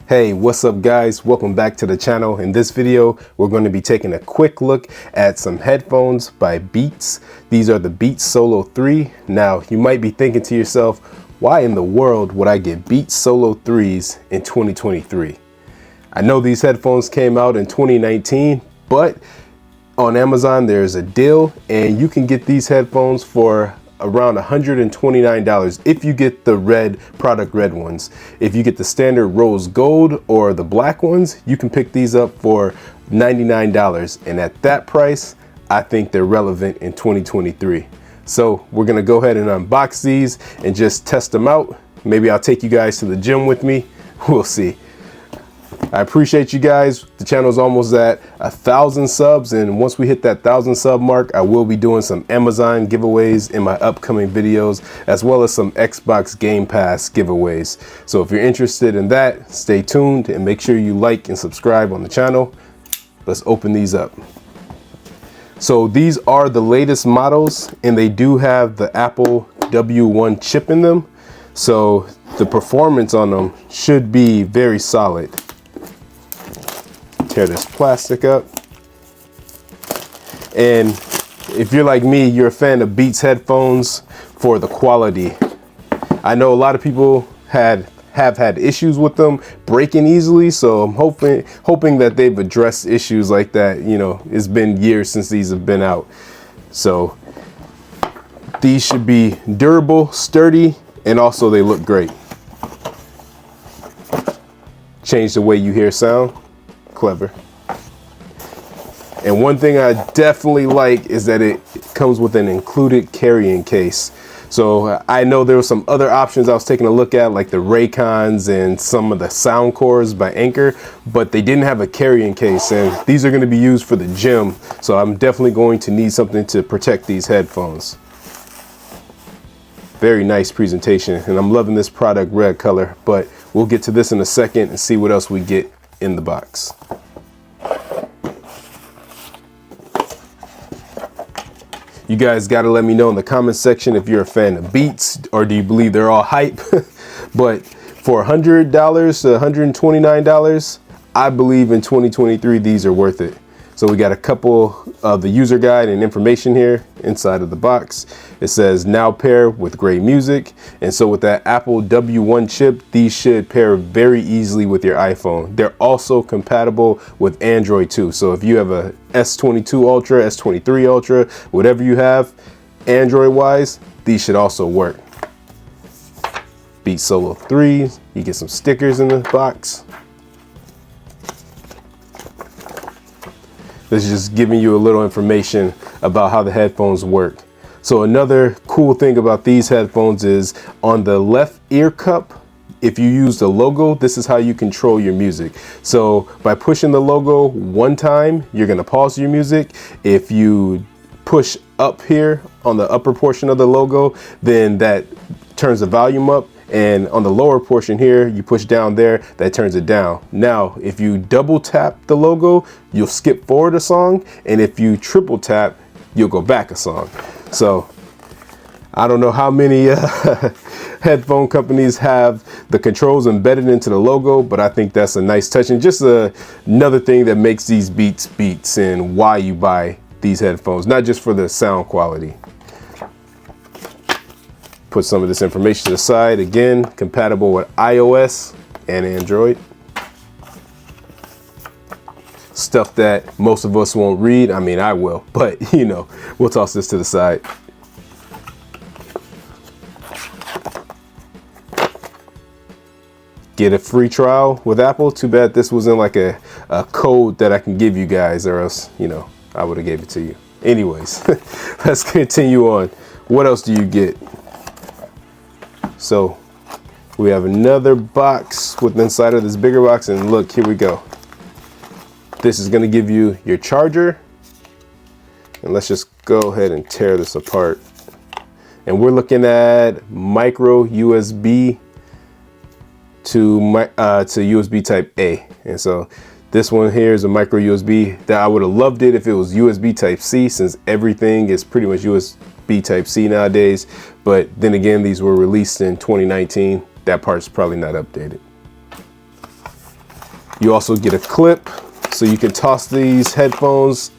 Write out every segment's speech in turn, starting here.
Hey, what's up guys? Welcome back to the channel. In this video, we're going to be taking a quick look at some headphones by Beats. These are the Beats Solo 3. Now, you might be thinking to yourself, why in the world would I get Beats Solo 3s in 2023? I know these headphones came out in 2019, but on Amazon, there's a deal and you can get these headphones for around $129 if you get the red ones. If you get the standard rose gold or the black ones, you can pick these up for $99. And at that price, I think they're relevant in 2023. So we're gonna go ahead and unbox these and just test them out. Maybe I'll take you guys to the gym with me. We'll see. I appreciate you guys. The channel's almost at 1,000 subs, and once we hit that 1,000 sub mark, I will be doing some Amazon giveaways in my upcoming videos, as well as some Xbox Game Pass giveaways. So if you're interested in that, stay tuned and make sure you like and subscribe on the channel. Let's open these up. So these are the latest models, and they do have the Apple W1 chip in them. So the performance on them should be very solid. Tear this plastic up. And if you're like me, you're a fan of Beats headphones for the quality. I know a lot of people have had issues with them breaking easily, so I'm hoping that they've addressed issues like that. You know, it's been years since these have been out. So these should be durable, sturdy, and also they look great. Change the way you hear sound. Clever. And one thing I definitely like is that it comes with an included carrying case. So I know there were some other options I was taking a look at, like the Raycons and some of the Soundcores by Anker, but they didn't have a carrying case, and these are going to be used for the gym, so I'm definitely going to need something to protect these headphones. Very nice presentation, and I'm loving this product red color, but we'll get to this in a second and see what else we get in the box. You guys got to let me know in the comment section if you're a fan of Beats or do you believe they're all hype. But for $100 to $129, I believe in 2023 these are worth it. So we got a couple of the user guide and information here inside of the box. It says now pair with great music. And so with that Apple W1 chip, these should pair very easily with your iPhone. They're also compatible with Android too. So if you have a S22 Ultra, S23 Ultra, whatever you have, Android wise, these should also work. Beats Solo 3, you get some stickers in the box. This is just giving you a little information about how the headphones work. So another cool thing about these headphones is on the left ear cup, if you use the logo, this is how you control your music. So by pushing the logo one time, you're gonna pause your music. If you push up here on the upper portion of the logo, then that turns the volume up. And on the lower portion here, you push down there, that turns it down. Now, if you double tap the logo, you'll skip forward a song. And if you triple tap, you'll go back a song. So I don't know how many headphone companies have the controls embedded into the logo, but I think that's a nice touch. And just another thing that makes these Beats and why you buy these headphones, not just for the sound quality. Put some of this information to the side. Again, compatible with iOS and Android. Stuff that most of us won't read. I mean, I will, but you know, we'll toss this to the side. Get a free trial with Apple. Too bad this wasn't like a code that I can give you guys, or else, you know, I would have gave it to you. Anyways, let's continue on. What else do you get? So we have another box with inside of this bigger box, and look, here we go. This is going to give you your charger, and let's just go ahead and tear this apart. And we're looking at micro USB to USB type A. And so this one here is a micro USB that I would have loved it if it was USB type C, since everything is pretty much USB type C nowadays. But then again, these were released in 2019. That part's probably not updated. You also get a clip so you can toss these headphones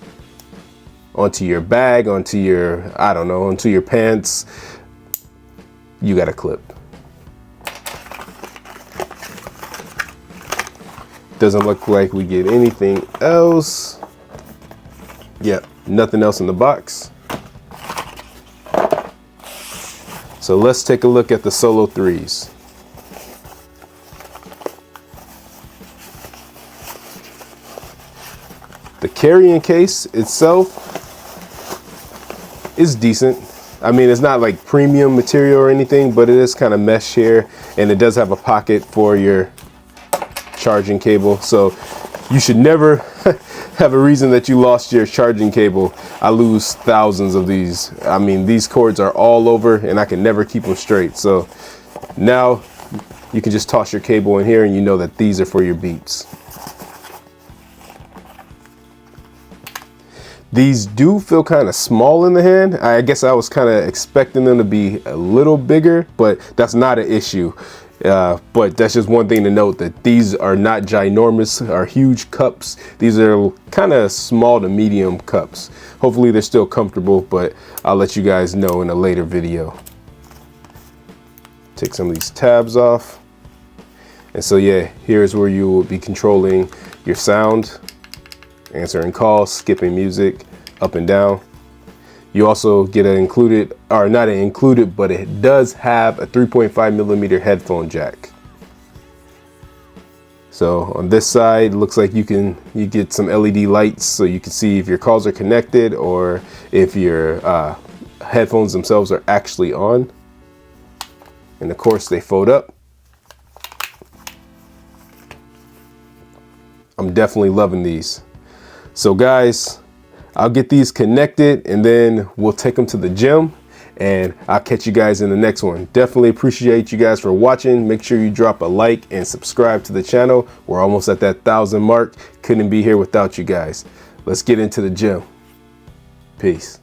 onto your bag, onto your, I don't know, onto your pants. You got a clip. Doesn't look like we get anything else. Yep, nothing else in the box. So let's take a look at the Solo 3s. The carrying case itself is decent. I mean, it's not like premium material or anything, but it is kind of mesh here, and it does have a pocket for your charging cable. So you should never have a reason that you lost your charging cable. I lose thousands of these. I mean, these cords are all over and I can never keep them straight. So now you can just toss your cable in here and you know that these are for your Beats. These do feel kind of small in the hand. I guess I was kind of expecting them to be a little bigger, but that's not an issue. But that's just one thing to note, that these are not ginormous or huge cups. These are kind of small to medium cups. Hopefully they're still comfortable, but I'll let you guys know in a later video. Take some of these tabs off. And so yeah, here's where you will be controlling your sound, answering calls, skipping music, up and down. You also get an included, or not an included, but it does have a 3.5mm headphone jack. So on this side, looks like you get some LED lights so you can see if your calls are connected or if your headphones themselves are actually on. And of course they fold up. I'm definitely loving these. So guys, I'll get these connected and then we'll take them to the gym, and I'll catch you guys in the next one. Definitely appreciate you guys for watching. Make sure you drop a like and subscribe to the channel. We're almost at that 1,000 mark. Couldn't be here without you guys. Let's get into the gym. Peace.